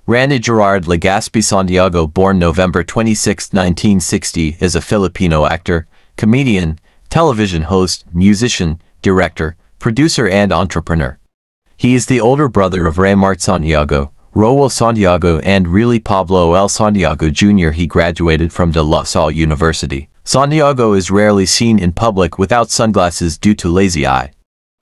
Randy Gerard Legaspi Santiago, born November 26, 1960, is a Filipino actor, comedian, television host, musician, director, producer and entrepreneur. He is the older brother of Raymart Santiago, Roel Santiago and really Pablo L. Santiago Jr. He graduated from De La Salle University. Santiago is rarely seen in public without sunglasses due to lazy eye.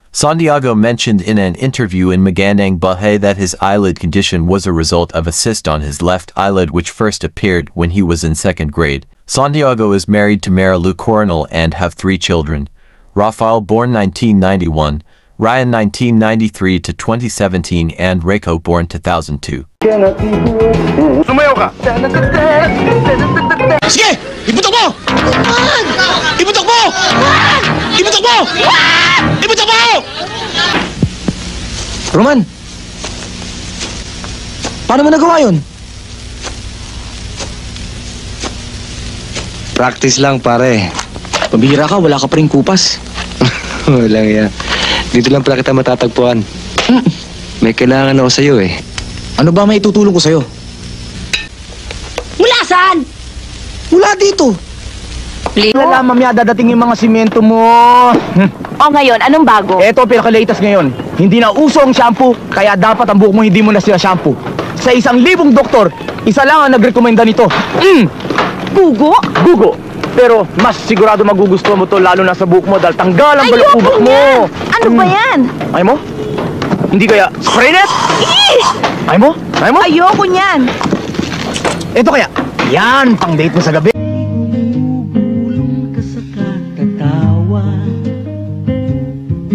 Santiago mentioned in an interview in Magandang Buhay that his eyelid condition was a result of a cyst on his left eyelid which first appeared when he was in second grade. Santiago is married to Marilu Coronel and have 3 children. Rafael, born 1991, Ryan 1993 to 2017 and Reiko, born 2002. Sumayaw ka! Sige! Iputok mo! Iputok mo! Iputok mo! Iputok mo! Roman! Paano mo nagawa yun? Practice lang, pare. Pambihira ka, wala ka pa rin kupas. Walang yan. Dito lang pala kita matatagpuan. May kailangan ako sa'yo eh. Ano ba may itutulong ko sa'yo? Mula saan? Mula dito. Wala mamaya dadating yung mga simento mo. O ngayon, anong bago? Eto ang pinaka-latest ngayon. Hindi na uso ang shampoo, kaya dapat ang buhok mo hindi mo na sila shampoo. Sa 1,000 doktor, isa lang ang nagrekomenda nito. Gugo? Gugo. Pero mas sigurado magugustuhan mo to lalo na sa buhok mo dahil tanggal ang balukubok mo. Ano ba yan? Ay mo? Hindi kaya spray net? Ay mo? Ay mo? Ayoko niyan. Ito kaya? Yan, pang date mo sa gabi. Bumubulong ka sa katatawa,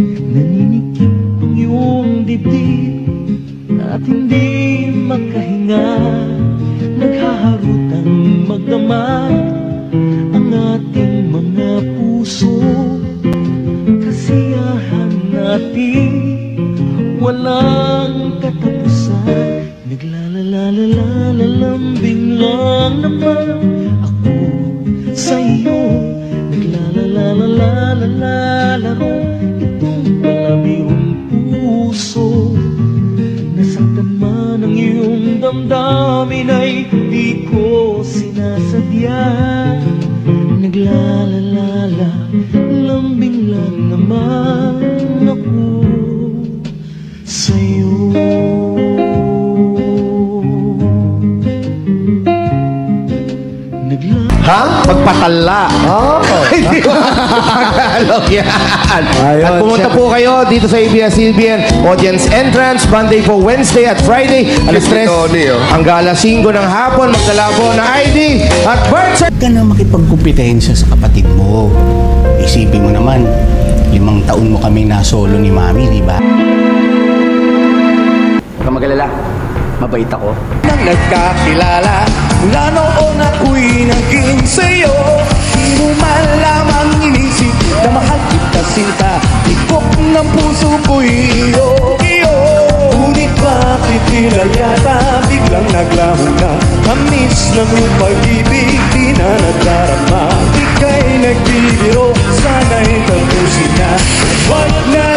naninikip ang iyong dibdib at hindi makahinga, naghaharutang magdama ang ating mga puso. Kasiyahan natin walang katapusan, naglalalalalambing lang naman ako sa iyo, naglalalalalaro itong malabihong puso. Nasaktan man ang iyong damdamin ay di ko sinasadya, naglalalala lambing lang naman ako sa'yo. Ha? Pagpatala. Oh. Hindi Tagalog yan. At pumunta po kayo dito sa ABS-CBN Audience Entrance, Monday po, Wednesday at Friday. Alas 3 hanggang alas 5 ng hapon. Magdala po ng ID at birth certificate. Huwag ka na makipagkumpitensya sa kapatid mo. Isipin mo naman, 5 taon mo kaming nasolo ni Mami, di ba? Huwag kang mag-alala. Mabait ako. Nang nagkakilala, mula noon ako'y naging sa'yo. Di mo man lamang inisip na mahal kita sinta. Tikok ng puso ko'y iyo. Ngunit bakit tila yata biglang naglaho na? Tamis ng iyong pag-ibig, di na nadarama. Ika'y nagbibiro, sana'y tapusin na. Wag na